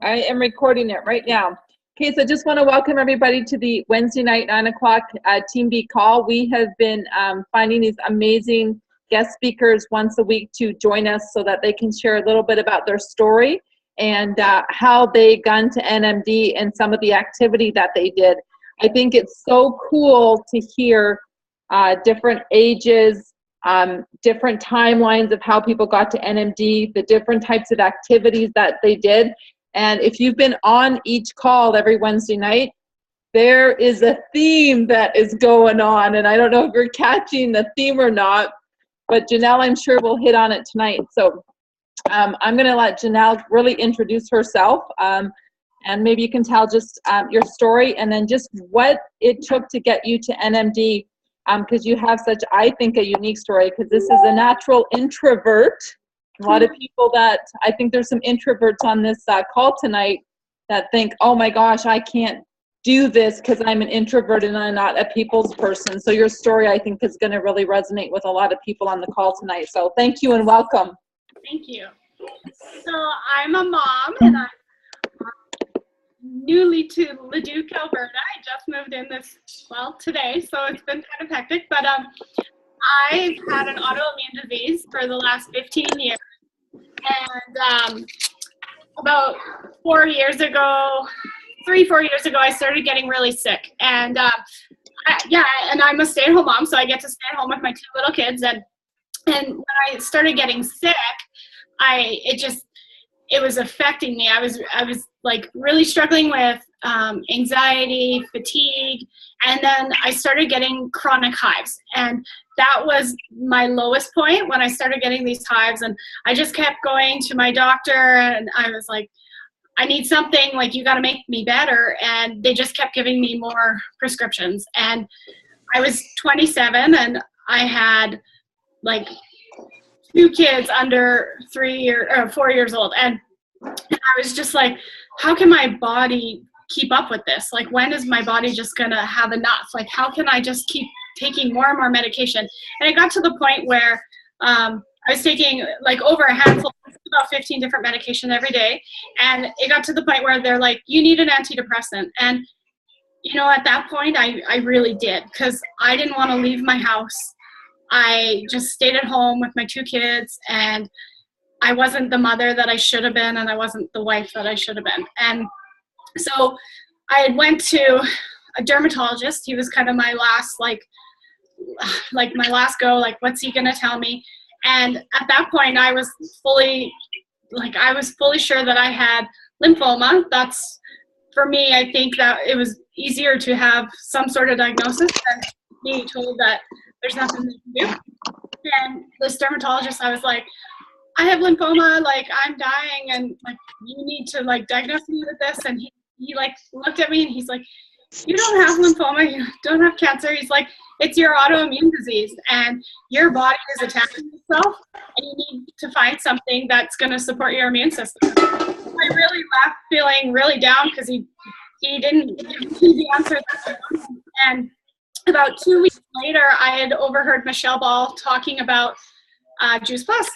I am recording it right now. Okay, so just want to welcome everybody to the Wednesday night 9 o'clock Team B call. We have been finding these amazing guest speakers once a week to join us so that they can share a little bit about their story and how they got into NMD and some of the activity that they did. I think it's so cool to hear different ages, different timelines of how people got to NMD, the different types of activities that they did. And if you've been on each call every Wednesday night, there is a theme that is going on. And I don't know if you're catching the theme or not, but Janelle, I'm sure will hit on it tonight. So I'm going to let Janelle really introduce herself. And maybe you can tell just your story and then just what it took to get you to NMD, because you have such, I think, a unique story, because this is a natural introvert. A lot of people that, I think there's some introverts on this call tonight that think, oh my gosh, I can't do this because I'm an introvert and I'm not a people's person. So your story, I think, is going to really resonate with a lot of people on the call tonight. So thank you and welcome. Thank you. So I'm a mom and I'm newly to Leduc, Alberta. I just moved in today, so it's been kind of hectic, but I've had an autoimmune disease for the last 15 years, and about 4 years ago, 3-4 years ago, I started getting really sick, and and I'm a stay-at-home mom, so I get to stay at home with my 2 little kids, and when I started getting sick, it was affecting me. I was like really struggling with anxiety, fatigue, and then I started getting chronic hives. And that was my lowest point when I started getting these hives. And I just kept going to my doctor and I was like, I need something, like, you got to make me better. And they just kept giving me more prescriptions. And I was 27 and I had like 2 kids under 4 years old. And I was just like, how can my body keep up with this? Like, when is my body just going to have enough? Like, how can I just keep taking more and more medication? And it got to the point where I was taking like over a handful, about 15 different medication every day. And it got to the point where they're like, you need an antidepressant. And, you know, at that point, I really did, because I didn't want to leave my house. I just stayed at home with my 2 kids, and I wasn't the mother that I should have been, and I wasn't the wife that I should have been. And so I had went to a dermatologist. He was kind of my last, like my last go, like, what's he going to tell me? And at that point, I was fully sure that I had lymphoma. That's, for me, I think that it was easier to have some sort of diagnosis than being told that there's nothing they can do. And this dermatologist, I was like, I have lymphoma, like, I'm dying, and like, you need to like diagnose me with this. And he like looked at me and he's like, you don't have lymphoma, you don't have cancer. He's like, it's your autoimmune disease and your body is attacking itself, and you need to find something that's going to support your immune system. I really left feeling really down because he didn't give me the answer that I wanted. And about 2 weeks later, I had overheard Michelle Ball talking about Juice Plus.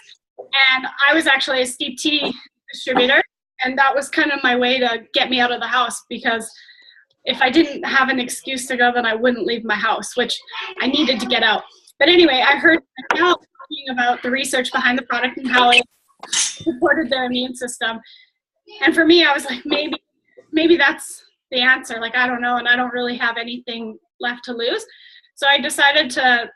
And I was actually a steep tea distributor, and that was kind of my way to get me out of the house, because if I didn't have an excuse to go, then I wouldn't leave my house, which I needed to get out. But anyway, I heard Janelle talking about the research behind the product and how it supported their immune system. And for me, I was like, maybe that's the answer. Like, I don't know, and I don't really have anything left to lose. So I decided to,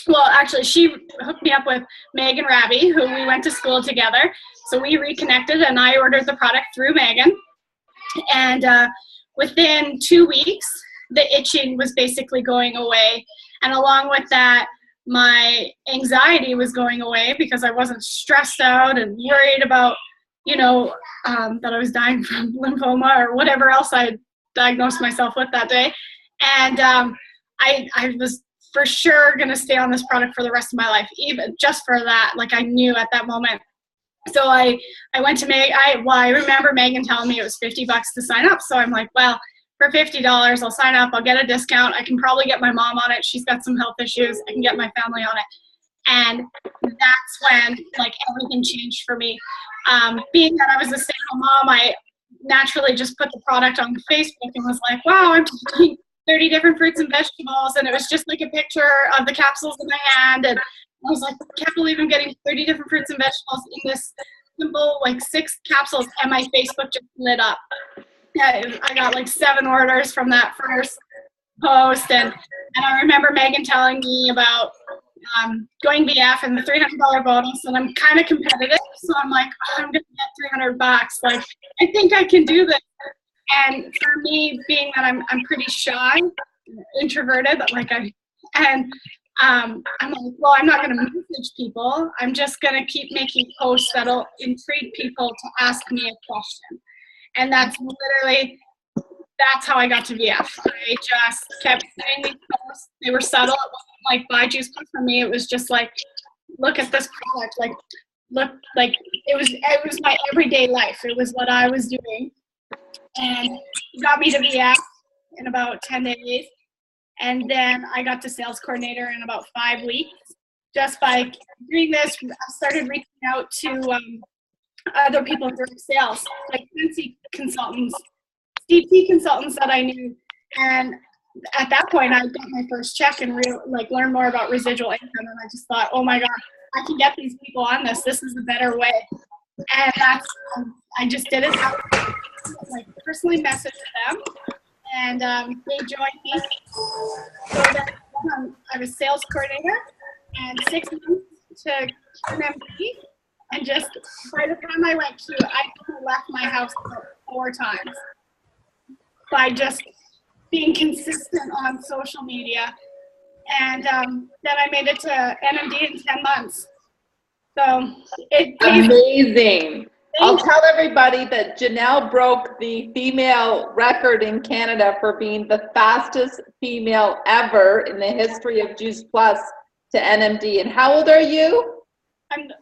well, actually, she hooked me up with Megan Raby, who we went to school together. So we reconnected, and I ordered the product through Megan. And within 2 weeks, the itching was basically going away. And along with that, my anxiety was going away, because I wasn't stressed out and worried about, that I was dying from lymphoma or whatever else I diagnosed myself with that day. And I was for sure going to stay on this product for the rest of my life, even just for that. Like, I knew at that moment. So I went to I remember Megan telling me it was $50 to sign up. So I'm like, well, for $50, I'll sign up. I'll get a discount. I can probably get my mom on it. She's got some health issues. I can get my family on it. And that's when, like, everything changed for me. Being that I was a stay-at-home mom, naturally just put the product on Facebook and was like, wow, I'm eating 30 different fruits and vegetables. And it was just like a picture of the capsules in my hand. And I was like, I can't believe I'm getting 30 different fruits and vegetables in this simple, like 6 capsules. And my Facebook just lit up. Yeah, I got like 7 orders from that first post. And I remember Megan telling me about going BF and the $300 bonus, and I'm kind of competitive, so I'm like, oh, I'm gonna get $300. Like, I think I can do this. And for me, being that I'm pretty shy, introverted, I'm like, well, I'm not gonna message people. I'm just gonna keep making posts that'll intrigue people to ask me a question. And that's how I got to VF. I just kept saying these posts. They were subtle. It wasn't like buy Juice Plus for me. It was just like, look at this product. Like, look, like it was my everyday life. It was what I was doing. And it got me to VF in about 10 days. And then I got to sales coordinator in about 5 weeks. Just by doing this, I started reaching out to other people in direct sales, like fancy consultants, DP consultants that I knew. And at that point, I got my first check and learned more about residual income. And I just thought, oh my God, I can get these people on this. This is a better way. And that's, I just did it. I personally messaged them, and they joined me. So then I was sales coordinator, and 6 months to NMD. And just by the time I went to, I left my house about 4 times by just being consistent on social media. And then I made it to NMD in 10 months. So amazing. I'll tell everybody that Janelle broke the female record in Canada for being the fastest female ever in the history of Juice Plus to NMD. And how old are you?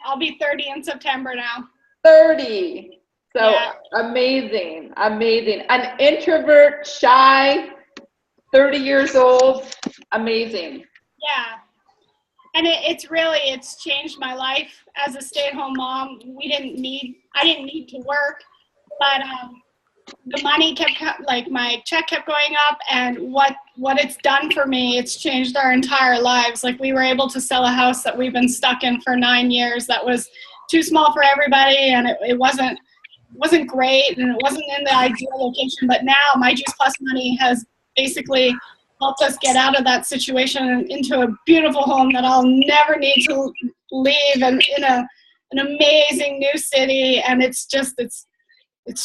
I'll be 30 in September now. 30. So yeah. Amazing, amazing. An introvert, shy, 30 years old, amazing. Yeah. And it's changed my life as a stay-at-home mom. I didn't need to work, but the money my check kept going up, and what it's done for me, it's changed our entire lives. Like, we were able to sell a house that we've been stuck in for 9 years that was too small for everybody, and it wasn't great, and it wasn't in the ideal location. But now my Juice Plus money has basically helped us get out of that situation and into a beautiful home that I'll never need to leave, and in an amazing new city. And it's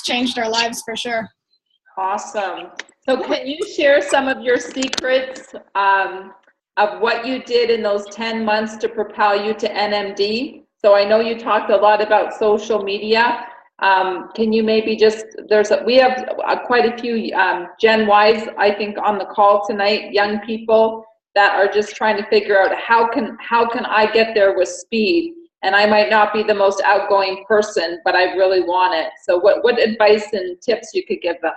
changed our lives for sure. Awesome. So can you share some of your secrets of what you did in those 10 months to propel you to NMD? So I know you talked a lot about social media. Can you maybe we have quite a few Gen Ys, I think, on the call tonight, young people that are just trying to figure out how can I get there with speed? And I might not be the most outgoing person, but I really want it. So what advice and tips you could give them?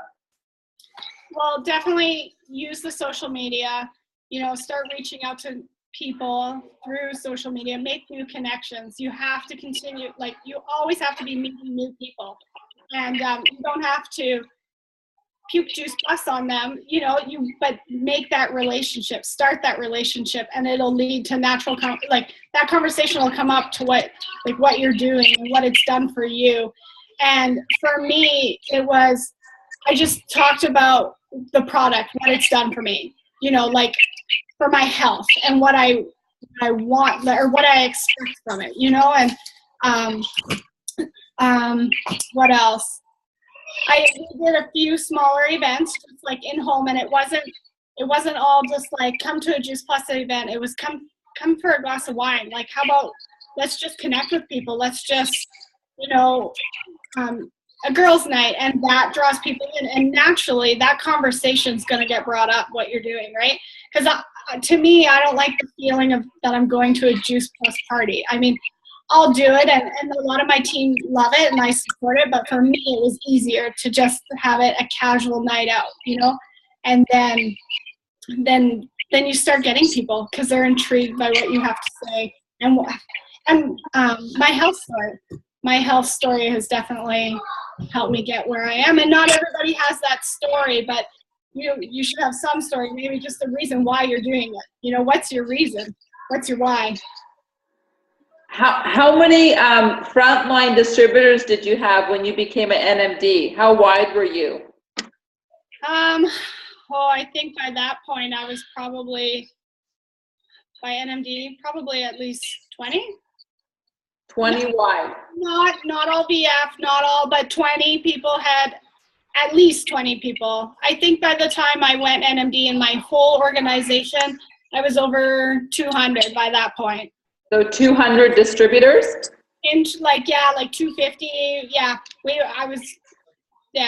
Well, definitely use the social media, start reaching out to people through social media, make new connections. You have to continue, you always have to be meeting new people, and you don't have to puke Juice Plus on them, but make that relationship, start that relationship, and it'll lead to natural, that conversation will come up to what you're doing and what it's done for you. And for me, I just talked about the product, what it's done for me, for my health and what I want, or what I expect from it, and what else? I did a few smaller events, just in home, and it wasn't all just come to a Juice Plus event. It was come for a glass of wine. How about let's just connect with people. Let's just, a girls' night, and that draws people in, and naturally that conversation's going to get brought up, what you're doing, right? Because to me, I don't like the feeling of that I'm going to a Juice Plus party. I mean, I'll do it, and a lot of my team love it, and I support it, but for me, it was easier to just have it a casual night out, and then you start getting people because they're intrigued by what you have to say. And my health story. my health story has definitely helped me get where I am. And not everybody has that story, but you should have some story, maybe just the reason why you're doing it. You know, what's your reason? What's your why? How many frontline distributors did you have when you became an NMD? How wide were you? I think by that point I was probably, by NMD, probably at least 20. 20 wide. Not all BF, not all, but 20 people had, at least 20 people. I think by the time I went NMD in my whole organization, I was over 200 by that point. So 200 distributors? Like 250. Yeah,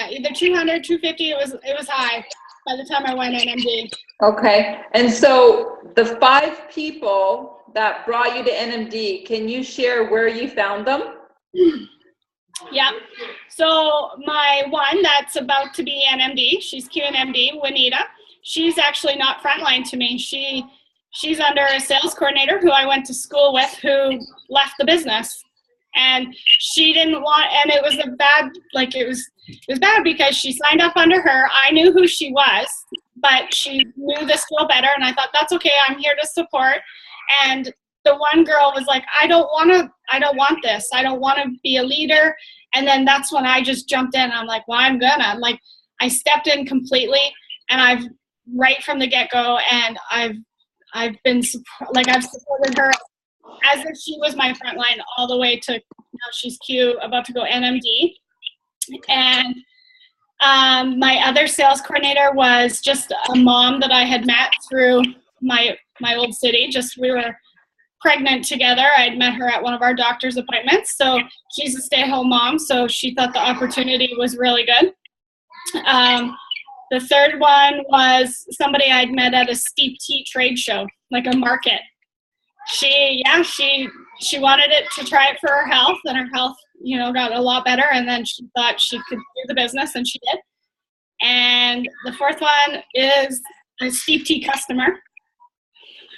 either 200, 250. It was high by the time I went NMD. Okay, and so the 5 people that brought you to NMD, can you share where you found them? Yeah. So my one that's about to be NMD, she's QNMD, Juanita. She's actually not frontline to me. She's under a sales coordinator who I went to school with, who left the business. And she didn't want, and it was it was bad because she signed up under her. I knew who she was, but she knew the skill better. And I thought, that's okay, I'm here to support. And the one girl was like, I don't want this. I don't want to be a leader. And then that's when I just jumped in. I'm like, well, I stepped in completely, and I've right from the get-go, and I've supported her as if she was my front line all the way to now she's about to go NMD. And my other sales coordinator was just a mom that I had met through my old city. We were pregnant together. I'd met her at one of our doctor's appointments. So she's a stay-at-home mom, so she thought the opportunity was really good. The third one was somebody I'd met at a steep tea trade show, like a market. She wanted it to try it for her health, and her health, got a lot better, and then she thought she could do the business, and she did. And the fourth one is a steep tea customer.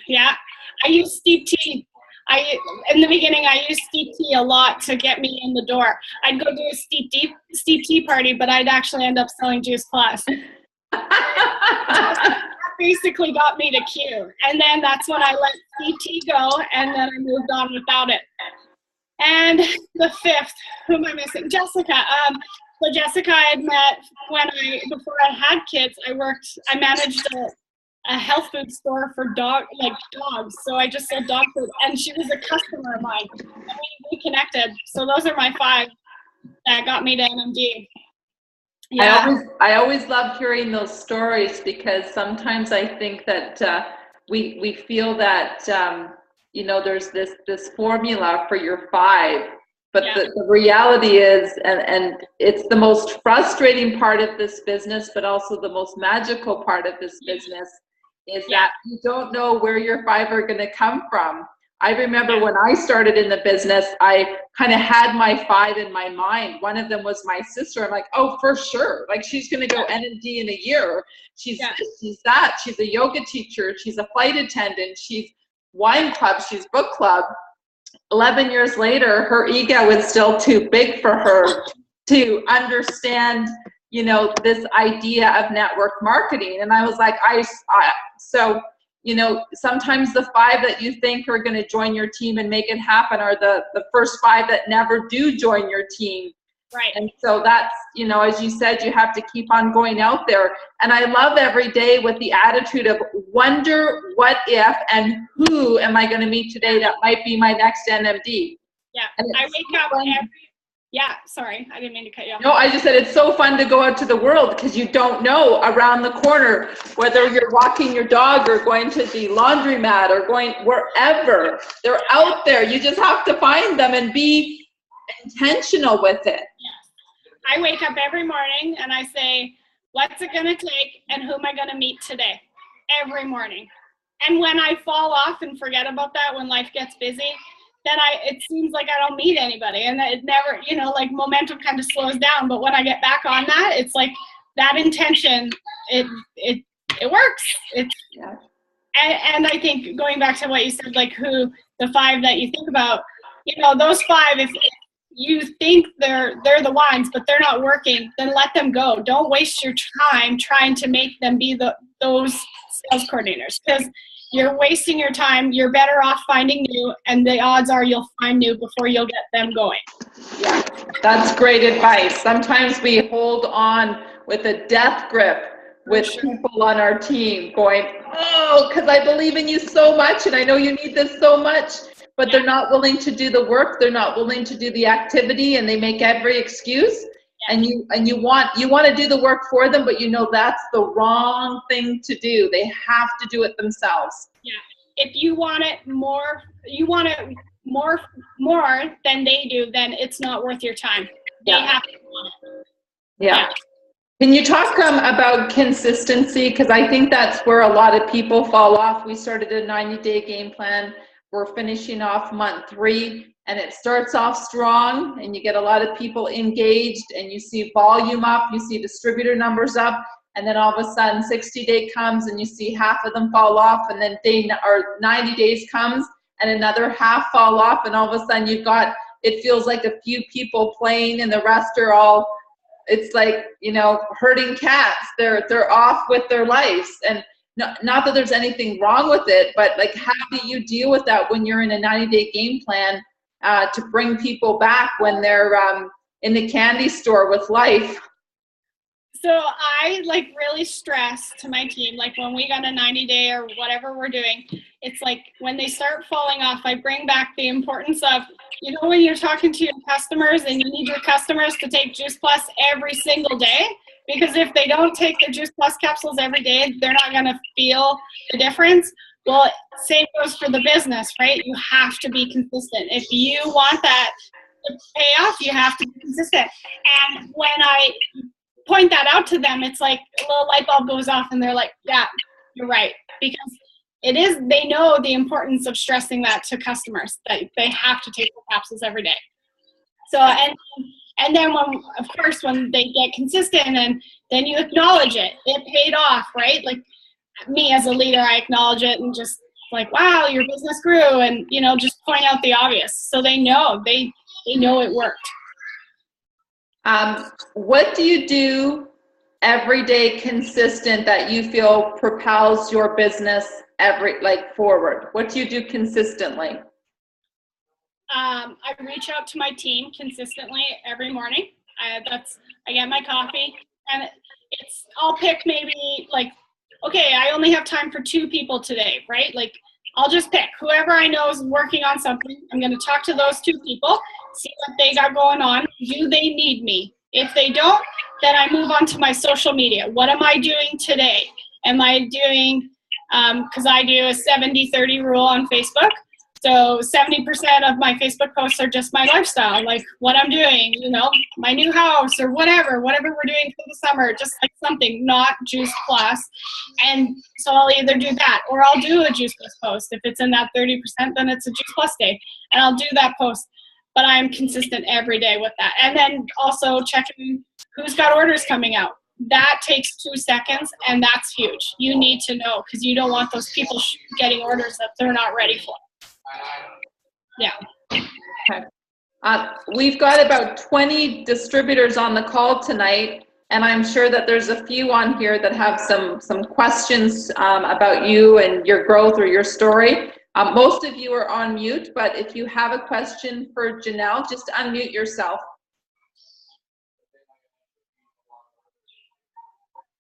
Yeah, I use steep tea. In the beginning, I used steep tea a lot to get me in the door. I'd go do a steep tea party, but I'd actually end up selling Juice Plus. That basically got me to Q. And then that's when I let steep tea go, and then I moved on without it. And the fifth, who am I missing? Jessica. So Jessica I had met before I had kids. I managed a health food store for dogs. So I just sold dog food, and she was a customer of mine. And we connected. So those are my 5 that got me to NMD. Yeah. I always love hearing those stories, because sometimes I think that we feel that there's this formula for your 5, but the reality is, and it's the most frustrating part of this business, but also the most magical part of this business, is that you don't know where your 5 are going to come from. I remember when I started in the business, I kind of had my 5 in my mind. One of them was my sister. I'm like, oh, for sure. Like, she's going to go NMD in a year. She's that. She's a yoga teacher. She's a flight attendant. She's wine club. She's book club. 11 years later, her ego is still too big for her to understand, this idea of network marketing. And I was like, sometimes the 5 that you think are going to join your team and make it happen are the first 5 that never do join your team. Right. And so that's, as you said, you have to keep on going out there. And I love every day with the attitude of wonder, what if, and who am I going to meet today that might be my next NMD. Yeah. I wake up sorry, I didn't mean to cut you off. No, I just said it's so fun to go out to the world, because you don't know around the corner, whether you're walking your dog or going to the laundromat or going wherever. They're out there. You just have to find them and be intentional with it. Yes. I wake up every morning and I say, what's it going to take, and who am I going to meet today? Every morning. And when I fall off and forget about that, when life gets busy, then it seems like I don't meet anybody, and it never, momentum kind of slows down. But when I get back on that, it's like that intention, it works. And I think going back to what you said, like who the 5 that you think about, those 5, if you think they're the ones, but they're not working, then let them go. Don't waste your time trying to make them be those sales coordinators, because you're wasting your time. You're better off finding new, and the odds are you'll find new before you'll get them going. Yeah, that's great advice. Sometimes we hold on with a death grip with people on our team going, oh, because I believe in you so much and I know you need this so much, but they're not willing to do the work. They're not willing to do the activity, and they make every excuse. And you want to do the work for them, but you know that's the wrong thing to do. They have to do it themselves. Yeah. If you want it more, more than they do, then it's not worth your time. They have to want it. Yeah. Can you talk about consistency? Because I think that's where a lot of people fall off. We started a 90-day game plan. We're finishing off month 3, and it starts off strong, and you get a lot of people engaged, and you see volume up, you see distributor numbers up, and then all of a sudden 60-day comes, and you see half of them fall off, and then 90 days comes, and another half fall off, and all of a sudden you've got, it feels like a few people playing, and the rest are all, it's like, you know, herding cats. They're off with their lives. And not that there's anything wrong with it, but like, how do you deal with that when you're in a 90-day game plan to bring people back when they're in the candy store with life? So I like really stress to my team, like when we got a 90-day or whatever we're doing, it's like when they start falling off, I bring back the importance of, you know, when you're talking to your customers and you need your customers to take Juice Plus every single day, because if they don't take the Juice Plus capsules every day, they're not going to feel the difference. Well, same goes for the business, right? You have to be consistent. If you want that to pay off, you have to be consistent. And when I point that out to them, it's like a little light bulb goes off and they're like, yeah, you're right. Because it is, they know the importance of stressing that to customers, that they have to take the capsules every day. So, and then when, of course, when they get consistent, and then you acknowledge it, it paid off, right? Like me as a leader, I acknowledge it and just like, wow, your business grew, and, you know, just point out the obvious. So they know it worked. What do you do every day consistent that you feel propels your business forward? What do you do consistently? I reach out to my team consistently every morning. I get my coffee, and I'll pick maybe like, okay, I only have time for 2 people today, right? Like, I'll just pick whoever I know is working on something. I'm going to talk to those 2 people, see what they got going on. Do they need me? If they don't, then I move on to my social media. What am I doing today? Am I doing, because I do a 70-30 rule on Facebook. So 70% of my Facebook posts are just my lifestyle, like what I'm doing, you know, my new house or whatever we're doing for the summer, just like something, not Juice Plus. And so I'll either do that, or I'll do a Juice Plus post. If it's in that 30%, then it's a Juice Plus day, and I'll do that post. But I'm consistent every day with that. And then also checking who's got orders coming out. That takes 2 seconds, and that's huge. You need to know, because you don't want those people getting orders that they're not ready for. Yeah. Okay. We've got about 20 distributors on the call tonight, and I'm sure that there's a few on here that have some questions about you and your growth or your story. Most of you are on mute, but if you have a question for Janelle, just unmute yourself.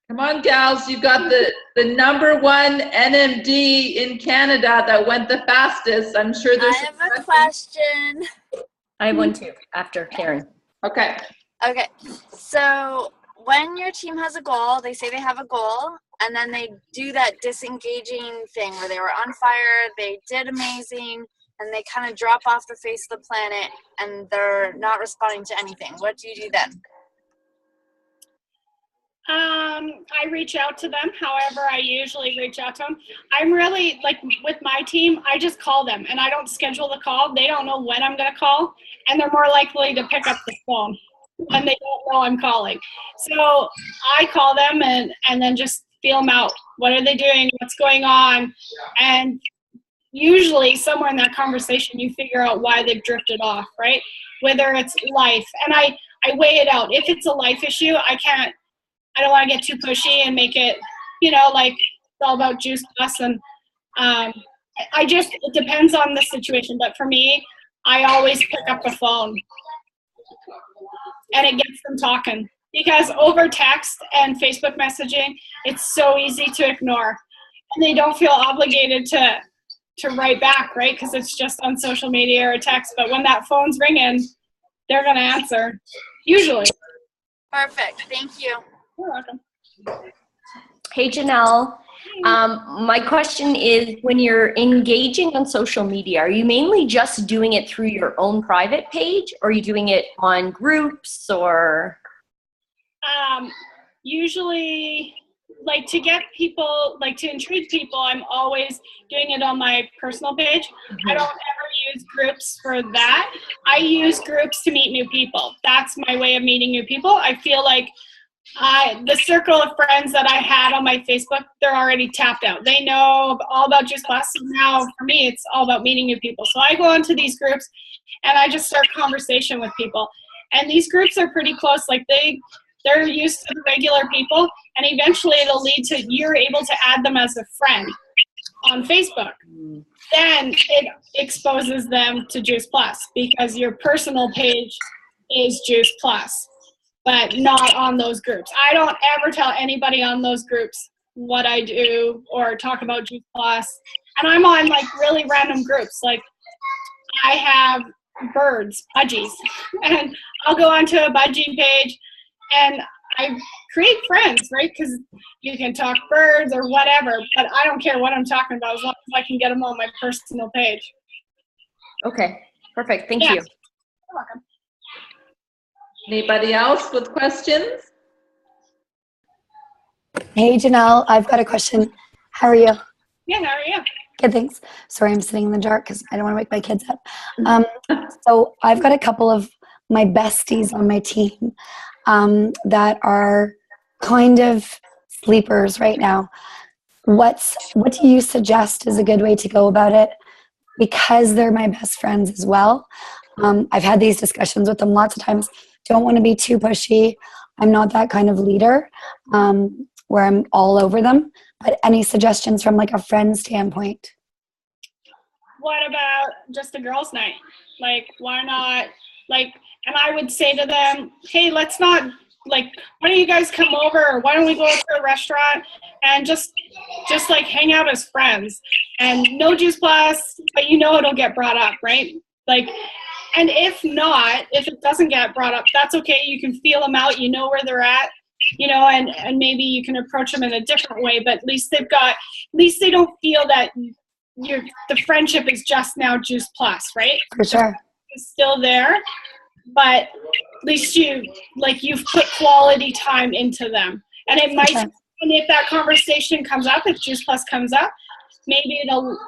Come on, gals, you've got the #1 NMD in Canada that went the fastest. I'm sure there's I have a question. I have one too, after Karen. Okay. Okay, so when your team has a goal, they say they have a goal, and then they do that disengaging thing where they were on fire, they did amazing, and they kind of drop off the face of the planet, and they're not responding to anything. What do you do then? I reach out to them. However, I usually reach out to them. I'm really, like with my team, I just call them, and I don't schedule the call. They don't know when I'm going to call, and they're more likely to pick up the phone when they don't know I'm calling. So I call them and then just feel them out. What are they doing? What's going on? And usually somewhere in that conversation you figure out why they've drifted off, right? Whether it's life, and I weigh it out. If it's a life issue, I don't want to get too pushy and make it, like it's all about Juice Plus, and it depends on the situation. But for me, I always pick up the phone and it gets them talking, because over text and Facebook messaging, it's so easy to ignore, and they don't feel obligated to write back, right? Because it's just on social media or a text. But when that phone's ringing, they're going to answer, usually. Perfect. Thank you. You're welcome. Hey, Janelle. My question is, when you're engaging on social media, are you mainly just doing it through your own private page, or are you doing it on groups, or? Usually, like, to get people, like, to intrigue people, I'm always doing it on my personal page. I don't ever use groups for that. I use groups to meet new people. That's my way of meeting new people. I feel like the circle of friends that I had on my Facebook, they're already tapped out. They know all about Juice Plus. Now, for me, it's all about meeting new people. So I go into these groups and I just start conversation with people. And these groups are pretty close. Like, they're used to the regular people, and eventually it'll lead to you're able to add them as a friend on Facebook. Then it exposes them to Juice Plus, because your personal page is Juice Plus, but not on those groups. I don't ever tell anybody on those groups what I do or talk about Juice Plus. And I'm on, like, really random groups. Like, I have birds, budgies, and I'll go onto a budgie page and I create friends, right? Because you can talk birds or whatever, but I don't care what I'm talking about as long as I can get them on my personal page. Okay, perfect. Thank you. You're welcome. Anybody else with questions? Hey, Janelle, I've got a question. How are you? Yeah, how are you? Good, thanks. Sorry, I'm sitting in the dark because I don't want to wake my kids up. So I've got a couple of my besties on my team that are kind of sleepers right now. What do you suggest is a good way to go about it? Because they're my best friends as well. I've had these discussions with them lots of times. Don't want to be too pushy. I'm not that kind of leader where I'm all over them. But any suggestions from, like, a friend standpoint? What about just a girls' night? Like, why not? Like, and I would say to them, hey, let's not, like, why don't you guys come over, or why don't we go to a restaurant and just like hang out as friends, and no Juice Plus, but it'll get brought up, right? Like, and if it doesn't get brought up, that's okay. You can feel them out. You know where they're at, and maybe you can approach them in a different way, but at least they don't feel that the friendship is just now Juice Plus, right? For sure. It's still there, but at least you've put quality time into them. And it might, and if that conversation comes up, if Juice Plus comes up, maybe it'll,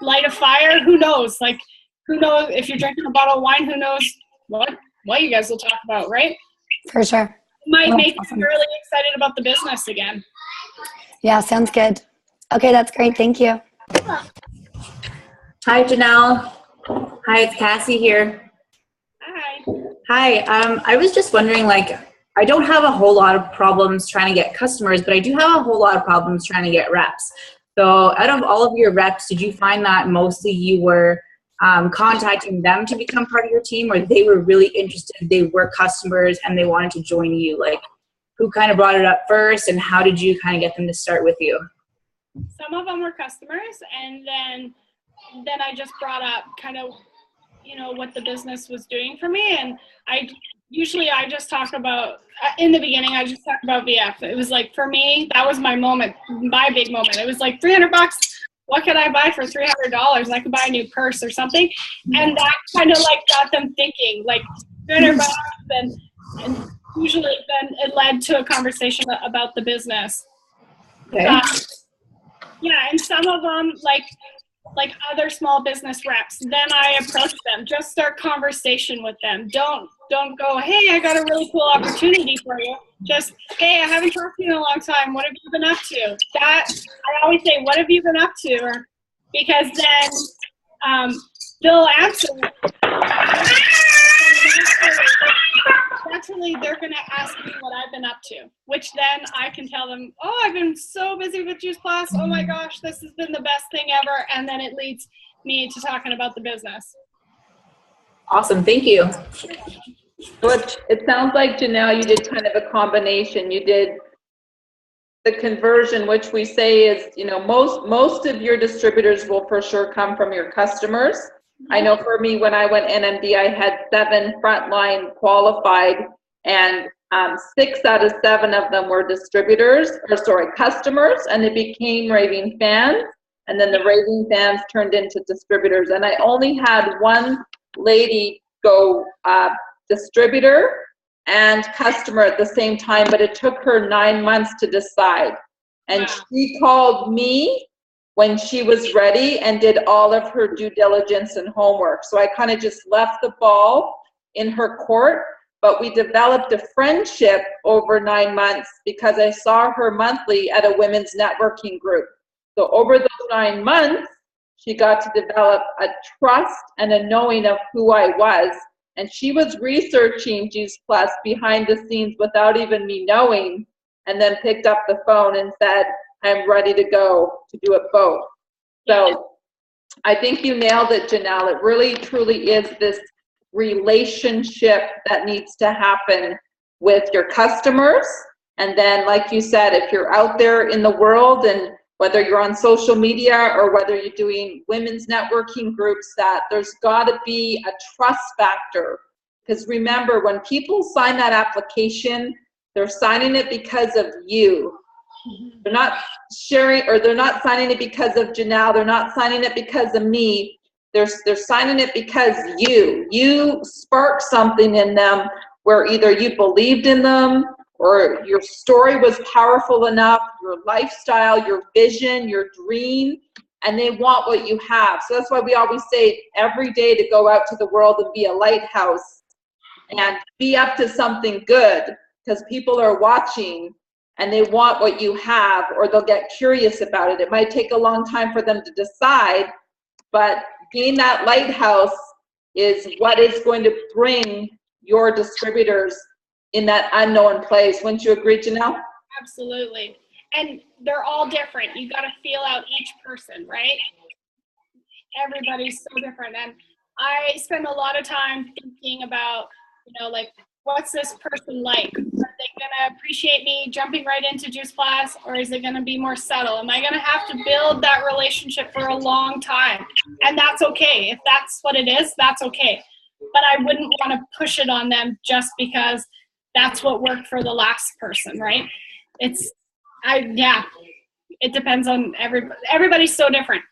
light a fire. Who knows? Like, who knows if you're drinking a bottle of wine, who knows what you guys will talk about, right? For sure. It might make you really excited about the business again. Yeah, sounds good. Okay, that's great. Thank you. Hi, Janelle. Hi, it's Cassie here. Hi. Hi, I was just wondering, like, I don't have a whole lot of problems trying to get customers, but I do have a whole lot of problems trying to get reps. So out of all of your reps, did you find that mostly you were contacting them to become part of your team, or they were really interested, they were customers and they wanted to join you? Like, who kind of brought it up first, and how did you kind of get them to start with you? Some of them were customers, and then I just brought up kind of, what the business was doing for me. And I just talk about, in the beginning, I just talked about VF. It was like, for me, that was my moment, my big moment. It was like $300. What could I buy for $300? I could buy a new purse or something. And that kind of like got them thinking, like, $300, and usually then it led to a conversation about the business. Okay. Yeah, and some of them, like other small business reps, then I approach them. Just start conversation with them. Don't go, hey, I got a really cool opportunity for you. Just, hey, I haven't talked to you in a long time. What have you been up to? I always say, what have you been up to? Or because then they'll answer. Naturally, they're going to ask me what I've been up to, which then I can tell them, oh, I've been so busy with Juice Plus. Oh my gosh, this has been the best thing ever. And then it leads me to talking about the business. Awesome. Thank you. So it sounds like, Janelle, you did kind of a combination. You did the conversion, which we say is, you know, most of your distributors will for sure come from your customers. I know for me, when I went NMD, I had 7 frontline qualified, and 6 out of 7 of them were customers, and they became raving fans, and then the raving fans turned into distributors. And I only had one lady go distributor and customer at the same time, but it took her 9 months to decide. And she called me when she was ready and did all of her due diligence and homework. So I kind of just left the ball in her court, but we developed a friendship over 9 months because I saw her monthly at a women's networking group. So over those 9 months, she got to develop a trust and a knowing of who I was. And she was researching Juice Plus behind the scenes without even me knowing, and then picked up the phone and said, I'm ready to go to do it both. So I think you nailed it, Janelle. It really, truly is this relationship that needs to happen with your customers. And then, like you said, if you're out there in the world, and whether you're on social media or whether you're doing women's networking groups, that there's got to be a trust factor. Because remember, when people sign that application, they're signing it because of you. They're not sharing, or they're not signing it because of Janelle. They're not signing it because of me. They're signing it because you sparked something in them where either you believed in them, or your story was powerful enough, your lifestyle, your vision, your dream, and they want what you have. So that's why we always say every day to go out to the world and be a lighthouse and be up to something good, because people are watching and they want what you have, or they'll get curious about it. It might take a long time for them to decide, but being that lighthouse is what is going to bring your distributors in that unknown place. Wouldn't you agree, Janelle? Absolutely. And they're all different. You got to feel out each person, right? Everybody's so different. And I spend a lot of time thinking about, you know, like, what's this person like? Are they going to appreciate me jumping right into Juice Plus, or is it going to be more subtle? Am I going to have to build that relationship for a long time? And that's okay. If that's what it is, that's okay. But I wouldn't want to push it on them just because that's what worked for the last person, right? It depends on everybody. Everybody's so different.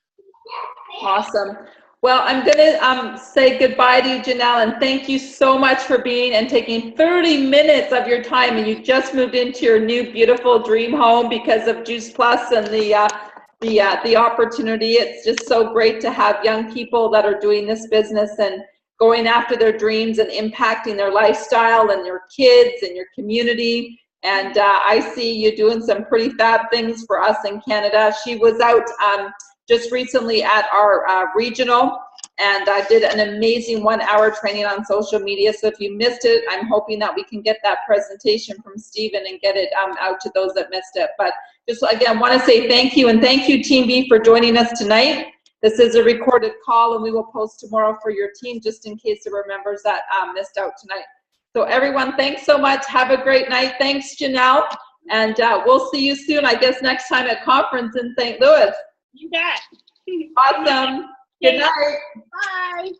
Awesome. Well, I'm going to say goodbye to you, Janelle, and thank you so much for being and taking 30 minutes of your time. And you just moved into your new beautiful dream home because of Juice Plus and the opportunity. It's just so great to have young people that are doing this business and going after their dreams and impacting their lifestyle and your kids and your community. And I see you doing some pretty fab things for us in Canada. She was out just recently at our regional, and I did an amazing 1-hour training on social media. So if you missed it, I'm hoping that we can get that presentation from Stephen and get it out to those that missed it. But just again, want to say thank you, and thank you, Team B, for joining us tonight. This is a recorded call, and we will post tomorrow for your team, just in case there were members that missed out tonight. So everyone, thanks so much. Have a great night. Thanks, Janelle. And we'll see you soon, I guess, next time at conference in St. Louis. You bet. Awesome. Good night. Bye.